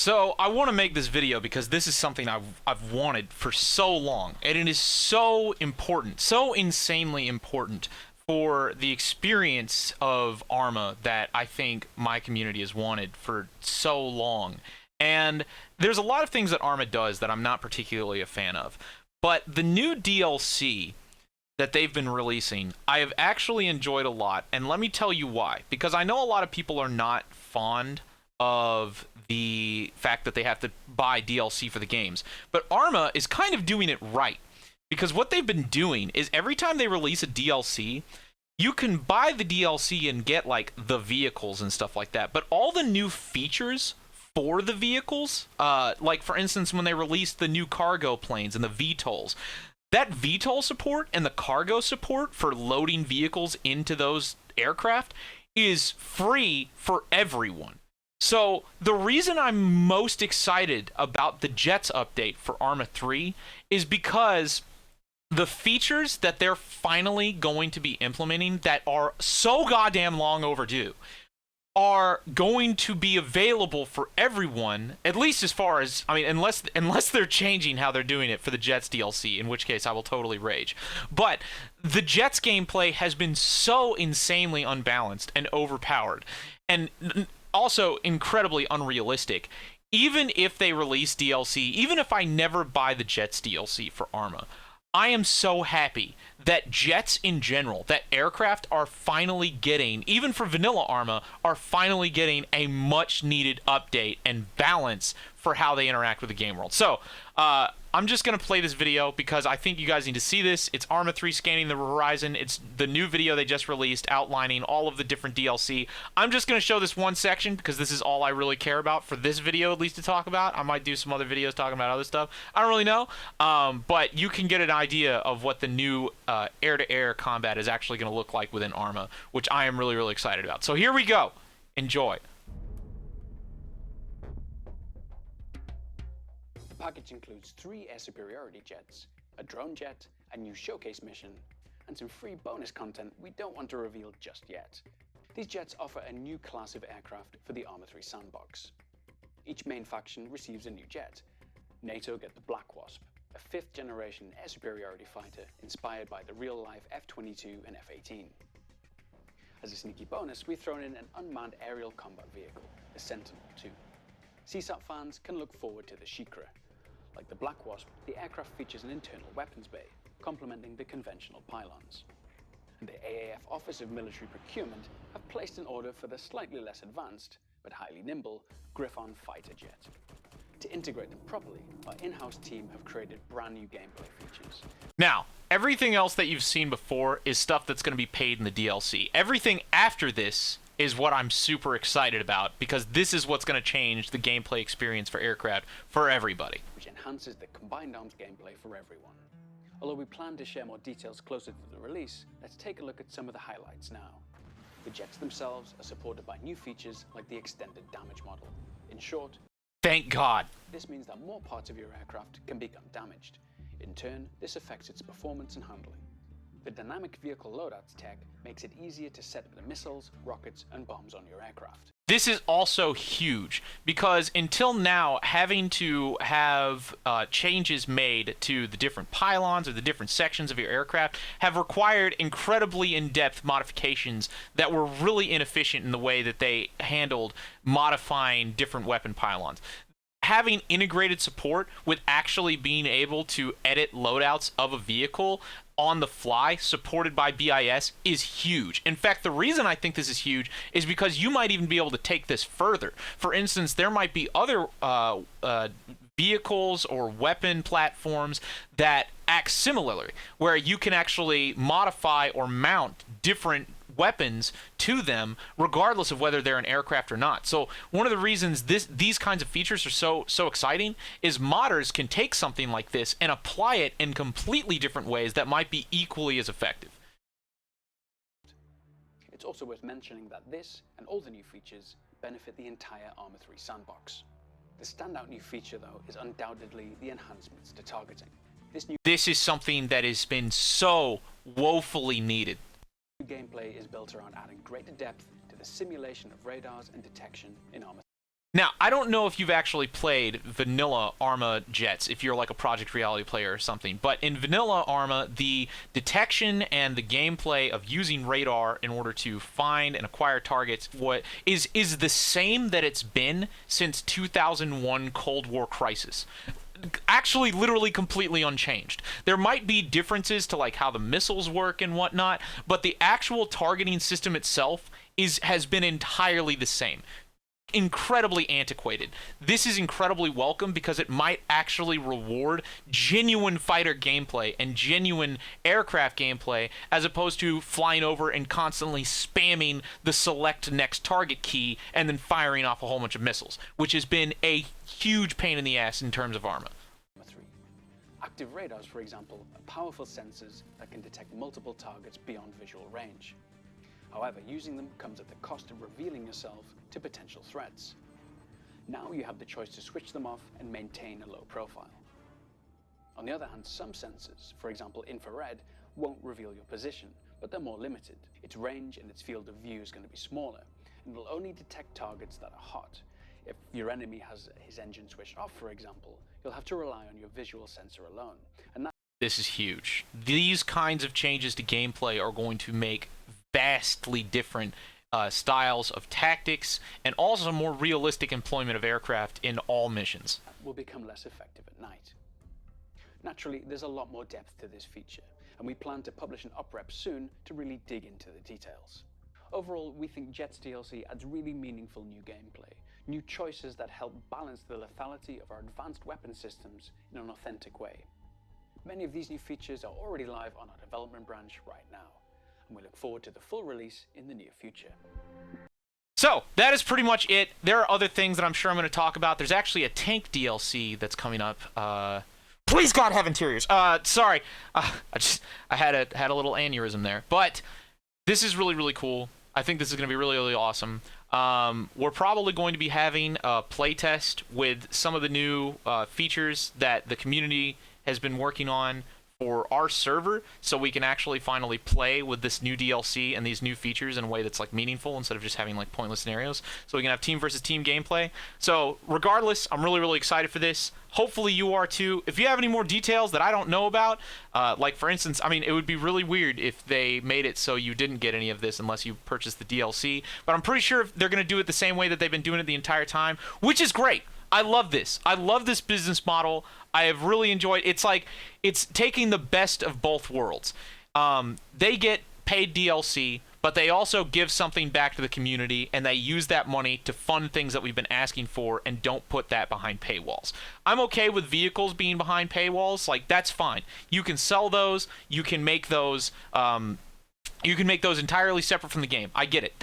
So I want to make this video because this is something I've wanted for so long, and it is so important, so insanely important for the experience of Arma that I think my community has wanted for so long. And there's a lot of things that Arma does that I'm not particularly a fan of, but the new DLC that they've been releasing, I have actually enjoyed a lot, and let me tell you why. Because I know a lot of people are not fond of the fact that they have to buy DLC for the games, but Arma is kind of doing it right. Because what they've been doing is every time they release a DLC, you can buy the DLC and get like the vehicles and stuff like that, but all the new features for the vehicles, like for instance when they released the new cargo planes and the VTOLs, that VTOL support and the cargo support for loading vehicles into those aircraft is free for everyone. So the reason I'm most excited about the Jets update for Arma 3 is because the features that they're finally going to be implementing that are so goddamn long overdue are going to be available for everyone, at least as far as, I mean, unless they're changing how they're doing it for the Jets DLC, in which case I will totally rage. But the Jets gameplay has been so insanely unbalanced and overpowered, and also incredibly unrealistic. Even if they release DLC, even if I never buy the Jets DLC for Arma, I am so happy that jets in general, that aircraft are finally getting, even for vanilla Arma, are finally getting a much needed update and balance for how they interact with the game world. So, I'm just going to play this video because I think you guys need to see this. It's Arma 3 Scanning the Horizon. It's the new video they just released outlining all of the different DLC. I'm just going to show this one section because this is all I really care about for this video, at least to talk about. I might do some other videos talking about other stuff. I don't really know. But you can get an idea of what the new air-to-air combat is actually going to look like within Arma, which I am really, really excited about. So here we go. Enjoy. The package includes 3 air superiority jets, a drone jet, a new showcase mission, and some free bonus content we don't want to reveal just yet. These jets offer a new class of aircraft for the Arma 3 sandbox. Each main faction receives a new jet. NATO get the Black Wasp, a 5th generation air superiority fighter inspired by the real-life F-22 and F-18. As a sneaky bonus, we've thrown in an unmanned aerial combat vehicle, the Sentinel-2. CSAT fans can look forward to the Shikra. Like the Black Wasp, the aircraft features an internal weapons bay, complementing the conventional pylons. And the AAF Office of Military Procurement have placed an order for the slightly less advanced, but highly nimble, Griffon fighter jet. To integrate them properly, our in-house team have created brand new gameplay features. Now, everything else that you've seen before is stuff that's going to be paid in the DLC. Everything after this is what I'm super excited about, because this is what's going to change the gameplay experience for aircraft for everybody. Which enhances the combined arms gameplay for everyone. Although we plan to share more details closer to the release, let's take a look at some of the highlights now. The jets themselves are supported by new features like the extended damage model. In short, thank God. This means that more parts of your aircraft can become damaged. In turn, this affects its performance and handling. The dynamic vehicle loadouts tech makes it easier to set up the missiles, rockets, and bombs on your aircraft. This is also huge because until now, having to have changes made to the different pylons or the different sections of your aircraft have required incredibly in-depth modifications that were really inefficient in the way that they handled modifying different weapon pylons. Having integrated support with actually being able to edit loadouts of a vehicle on the fly, supported by BIS, is huge. In fact, the reason I think this is huge is because you might even be able to take this further. For instance, there might be other vehicles or weapon platforms that act similarly, where you can actually modify or mount different weapons to them regardless of whether they're an aircraft or not. So one of the reasons these kinds of features are so exciting is modders can take something like this and apply it in completely different ways that might be equally as effective. It's also worth mentioning that this and all the new features benefit the entire Arma 3 sandbox. The standout new feature, though, is undoubtedly the enhancements to targeting. This is something that has been so woefully needed. Gameplay is built around adding greater depth to the simulation of radars and detection in Arma. Now, I don't know if you've actually played vanilla Arma jets, if you're like a Project Reality player or something, but in vanilla Arma, the detection and the gameplay of using radar in order to find and acquire targets is the same that it's been since 2001 Cold War Crisis. Actually, literally completely unchanged. There might be differences to like how the missiles work and whatnot, but the actual targeting system itself has been entirely the same. Incredibly antiquated. This is incredibly welcome because it might actually reward genuine fighter gameplay and genuine aircraft gameplay, as opposed to flying over and constantly spamming the select next target key and then firing off a whole bunch of missiles, which has been a huge pain in the ass in terms of Arma. 3. Active radars, for example, are powerful sensors that can detect multiple targets beyond visual range. However, using them comes at the cost of revealing yourself to potential threats. Now you have the choice to switch them off and maintain a low profile. On the other hand, some sensors, for example infrared, won't reveal your position, but they're more limited. Its range and its field of view is going to be smaller, and will only detect targets that are hot. If your enemy has his engine switched off, for example, you'll have to rely on your visual sensor alone. And this is huge. These kinds of changes to gameplay are going to make vastly different styles of tactics and also more realistic employment of aircraft in all missions. Will become less effective at night. Naturally, there's a lot more depth to this feature, and we plan to publish an uprep soon to really dig into the details. Overall, we think Jets DLC adds really meaningful new gameplay, new choices that help balance the lethality of our advanced weapon systems in an authentic way. Many of these new features are already live on our development branch right now, and we look forward to the full release in the near future. So, that is pretty much it. There are other things that I'm sure I'm going to talk about. There's actually a tank DLC that's coming up. Please God have interiors. Sorry. I had a little aneurysm there. But this is really, really cool. I think this is going to be really, really awesome. We're probably going to be having a playtest with some of the new features that the community has been working on for our server, so we can actually finally play with this new DLC and these new features in a way that's like meaningful instead of just having like pointless scenarios. So we can have team versus team gameplay. So regardless, I'm really, really excited for this. Hopefully you are too. If you have any more details that I don't know about, like for instance, I mean, it would be really weird if they made it so you didn't get any of this unless you purchased the DLC, but I'm pretty sure they're going to do it the same way that they've been doing it the entire time, which is great. I love this. I love this business model. I have really enjoyed it. It's like it's taking the best of both worlds. They get paid DLC, but they also give something back to the community, and they use that money to fund things that we've been asking for and don't put that behind paywalls. I'm okay with vehicles being behind paywalls. Like, that's fine. You can sell those. You can make those entirely separate from the game. I get it.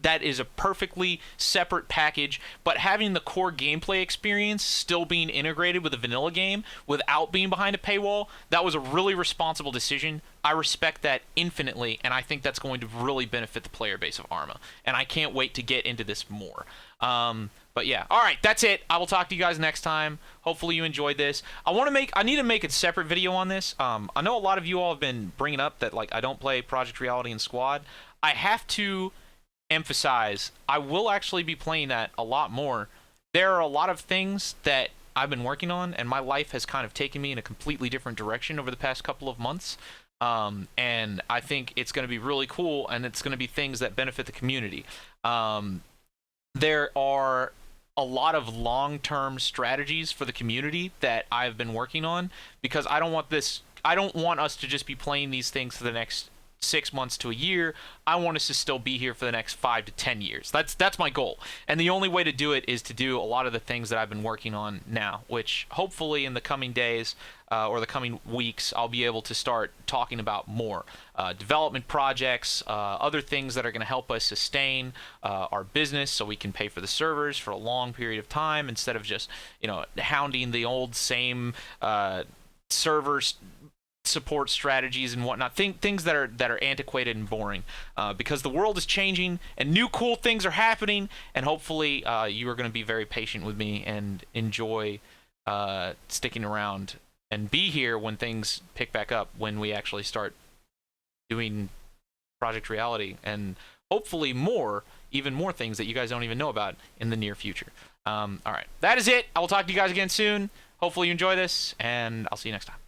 That is a perfectly separate package, but having the core gameplay experience still being integrated with a vanilla game without being behind a paywall, that was a really responsible decision. I respect that infinitely, and I think that's going to really benefit the player base of Arma, and I can't wait to get into this more. But yeah, all right, that's it. I will talk to you guys next time. Hopefully you enjoyed this. I need to make a separate video on this. I know a lot of you all have been bringing up that like I don't play Project Reality and Squad. I have to emphasize, I will actually be playing that a lot more. There are a lot of things that I've been working on, and my life has kind of taken me in a completely different direction over the past couple of months. And I think it's going to be really cool, and it's going to be things that benefit the community. There are a lot of long-term strategies for the community that I've been working on, because I don't want us to just be playing these things for the next 6 months to a year. I want us to still be here for the next 5 to 10 years. That's my goal. And the only way to do it is to do a lot of the things that I've been working on now, which hopefully in the coming days or the coming weeks, I'll be able to start talking about more. Development projects, other things that are going to help us sustain our business so we can pay for the servers for a long period of time instead of just, hounding the old same servers support strategies and whatnot, things that are antiquated and boring, because the world is changing and new cool things are happening, and hopefully you are going to be very patient with me and enjoy sticking around and be here when things pick back up, when we actually start doing Project Reality and hopefully even more things that you guys don't even know about in the near future. All right, that is it. I will talk to you guys again soon. Hopefully you enjoy this, and I'll see you next time.